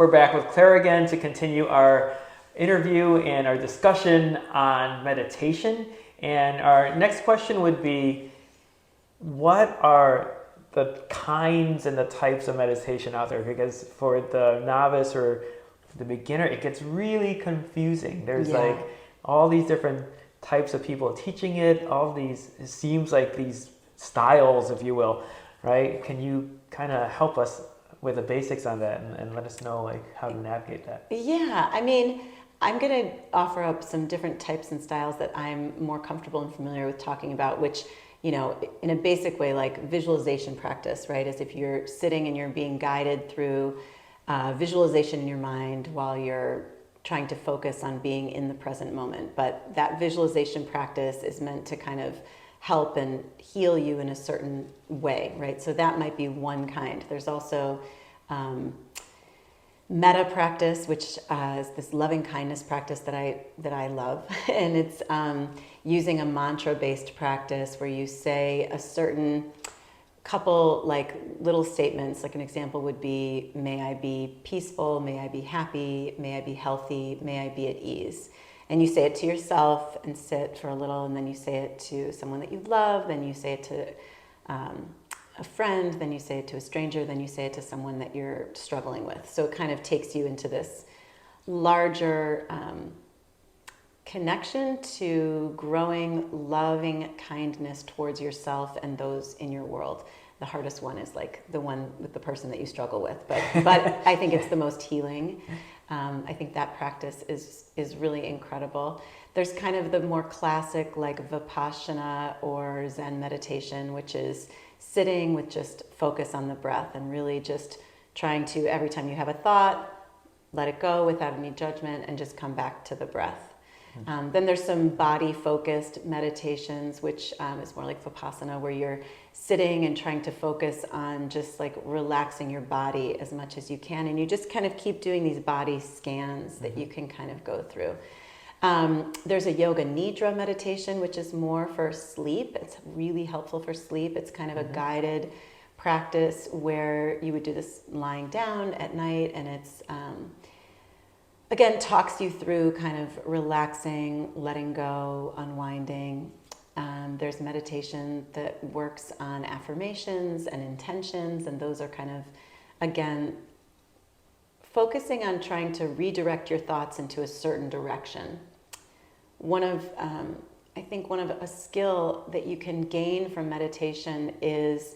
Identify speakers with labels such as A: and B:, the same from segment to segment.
A: We're back with Claire again to continue our interview and our discussion on meditation. And our next question would be, what are the kinds and the types of meditation out there? Because for the novice or the beginner, it gets really confusing. There's like all these different types of people teaching it, all these, it seems like these styles, if you will, right? Can you kind of help us with the basics on that and let us know like how to navigate that?
B: Yeah, I mean, I'm going to offer up some different types and styles that I'm more comfortable and familiar with talking about, which, you know, in a basic way, like visualization practice, right? As if you're sitting and you're being guided through visualization in your mind while you're trying to focus on being in the present moment. But that visualization practice is meant to kind of help and heal you in a certain way, right? So that might be one kind. There's also metta practice, which is this loving kindness practice that I love, and it's using a mantra-based practice where you say a certain couple like little statements. Like an example would be, may I be peaceful, may I be happy, may I be healthy, may I be at ease. And you say it to yourself and sit for a little, and then you say it to someone that you love, then you say it to a friend, then you say it to a stranger, then you say it to someone that you're struggling with. So it kind of takes you into this larger connection to growing loving kindness towards yourself and those in your world. The hardest one is like the one with the person that you struggle with, but I think it's the most healing. I think that practice is really incredible. There's kind of the more classic like Vipassana or Zen meditation, which is sitting with just focus on the breath and really just trying to, every time you have a thought, let it go without any judgment and just come back to the breath. Then there's some body-focused meditations, which is more like Vipassana, where you're sitting and trying to focus on just like relaxing your body as much as you can. And you just kind of keep doing these body scans that you can kind of go through. There's a yoga nidra meditation, which is more for sleep. It's really helpful for sleep. It's kind of a guided practice where you would do this lying down at night, and it's again, talks you through kind of relaxing, letting go, unwinding. There's meditation that works on affirmations and intentions, and those are kind of, again, focusing on trying to redirect your thoughts into a certain direction. I think one of a skill that you can gain from meditation is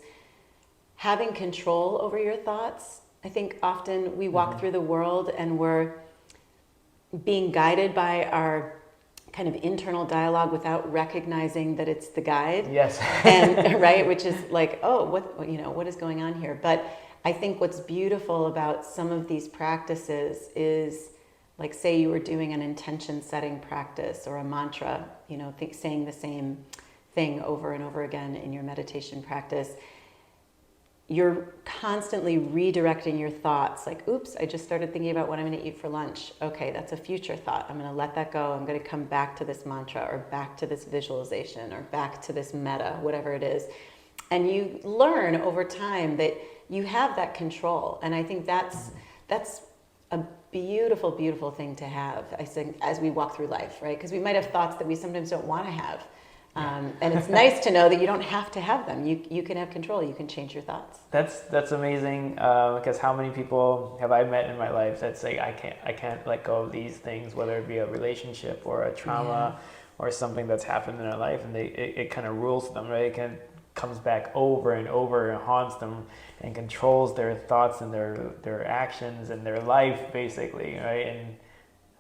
B: having control over your thoughts. I think often we walk through the world and we're being guided by our kind of internal dialogue without recognizing that it's the guide.
A: Yes.
B: And right, which is like, oh, what is going on here? But I think what's beautiful about some of these practices is, like, say you were doing an intention setting practice or a mantra, saying the same thing over and over again in your meditation practice. You're constantly redirecting your thoughts. Like, oops, I just started thinking about what I'm going to eat for lunch. Okay, that's a future thought. I'm going to let that go. I'm going to come back to this mantra or back to this visualization or back to this metta, whatever it is. And you learn over time that you have that control. And I think that's a beautiful, beautiful thing to have, I think, as we walk through life, right? Because we might have thoughts that we sometimes don't want to have. And it's nice to know that you don't have to have them. You can have control. You can change your thoughts.
A: That's amazing, because how many people have I met in my life that say I can't let go of these things, whether it be a relationship or a trauma or something that's happened in their life, and it kind of rules them, right? It comes back over and over and haunts them and controls their thoughts and their actions and their life, basically, right? And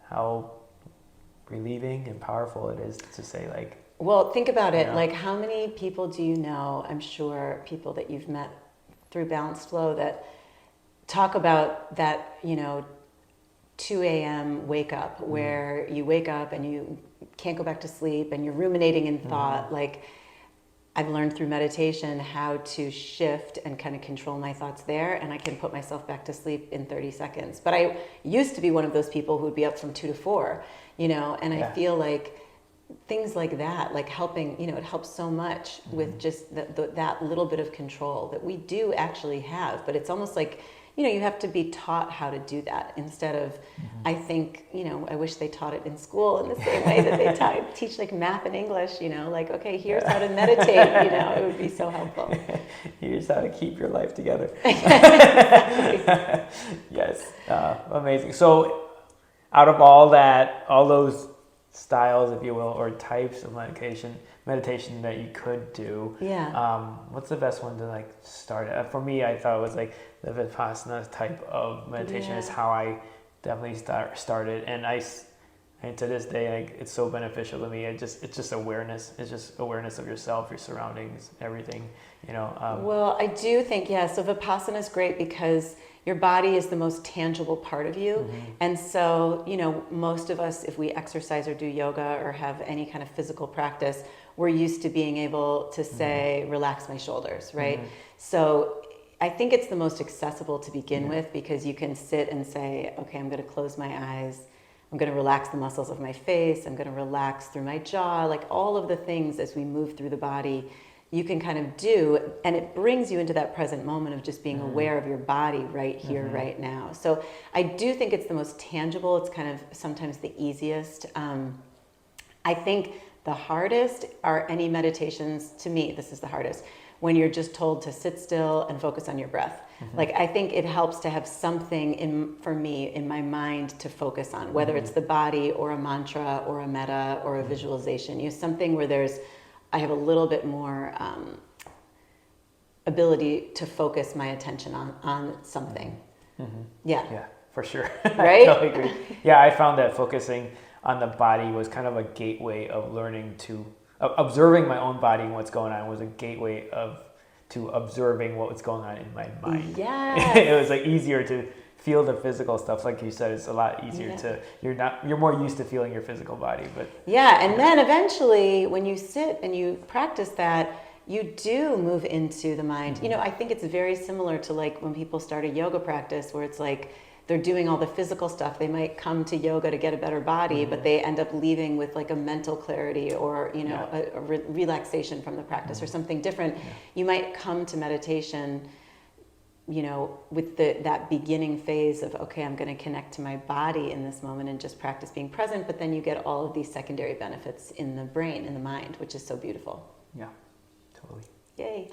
A: how relieving and powerful it is to say, like,
B: well, think about it. Like, how many people do you know, I'm sure people that you've met through Balanced Flow, that talk about that, 2 a.m. wake up, where you wake up and you can't go back to sleep and you're ruminating in thought. Like, I've learned through meditation how to shift and kind of control my thoughts there, and I can put myself back to sleep in 30 seconds. But I used to be one of those people who would be up from 2 to 4, and I feel like things like that, like helping, it helps so much with just that little bit of control that we do actually have. But it's almost like you have to be taught how to do that instead of, I think, I wish they taught it in school in the same way that they teach like math and English, like, okay, here's how to meditate, it would be so helpful.
A: Here's how to keep your life together. Yes, amazing. So out of all those styles, if you will, or types of meditation that you could do, what's the best one to like start at? For me, I thought it was like the Vipassana type of meditation is how I definitely started, and to this day, like, it's so beneficial to me. It's just awareness. It's just awareness of yourself, your surroundings, everything.
B: Well, I do think so Vipassana is great because your body is the most tangible part of you. And so, most of us, if we exercise or do yoga or have any kind of physical practice, we're used to being able to say, relax my shoulders, right? So I think it's the most accessible to begin with because you can sit and say, okay, I'm going to close my eyes. I'm going to relax the muscles of my face. I'm going to relax through my jaw, like all of the things as we move through the body. You can kind of do, and it brings you into that present moment of just being aware of your body right here, right now. So I do think it's the most tangible. It's kind of sometimes the easiest. I think the hardest are any meditations, to me, this is the hardest, when you're just told to sit still and focus on your breath. Like, I think it helps to have something for me in my mind to focus on, whether it's the body or a mantra or a metta or a visualization, something where I have a little bit more ability to focus my attention on something. Yeah, for sure.
A: Right? I totally agree. Yeah, I found that focusing on the body was kind of a gateway of learning to observing my own body and what's going on was a gateway to observing what was going on in my mind.
B: Yeah.
A: It was like easier to feel the physical stuff, like you said. It's a lot easier to you're more used to feeling your physical body, but
B: then eventually when you sit and you practice that, you do move into the mind. I think it's very similar to like when people start a yoga practice where it's like they're doing all the physical stuff. They might come to yoga to get a better body, but they end up leaving with like a mental clarity or a relaxation from the practice or something different. You might come to meditation with that beginning phase of, okay, I'm going to connect to my body in this moment and just practice being present, but then you get all of these secondary benefits in the brain, in the mind, which is so beautiful.
A: Yeah, totally.
B: Yay.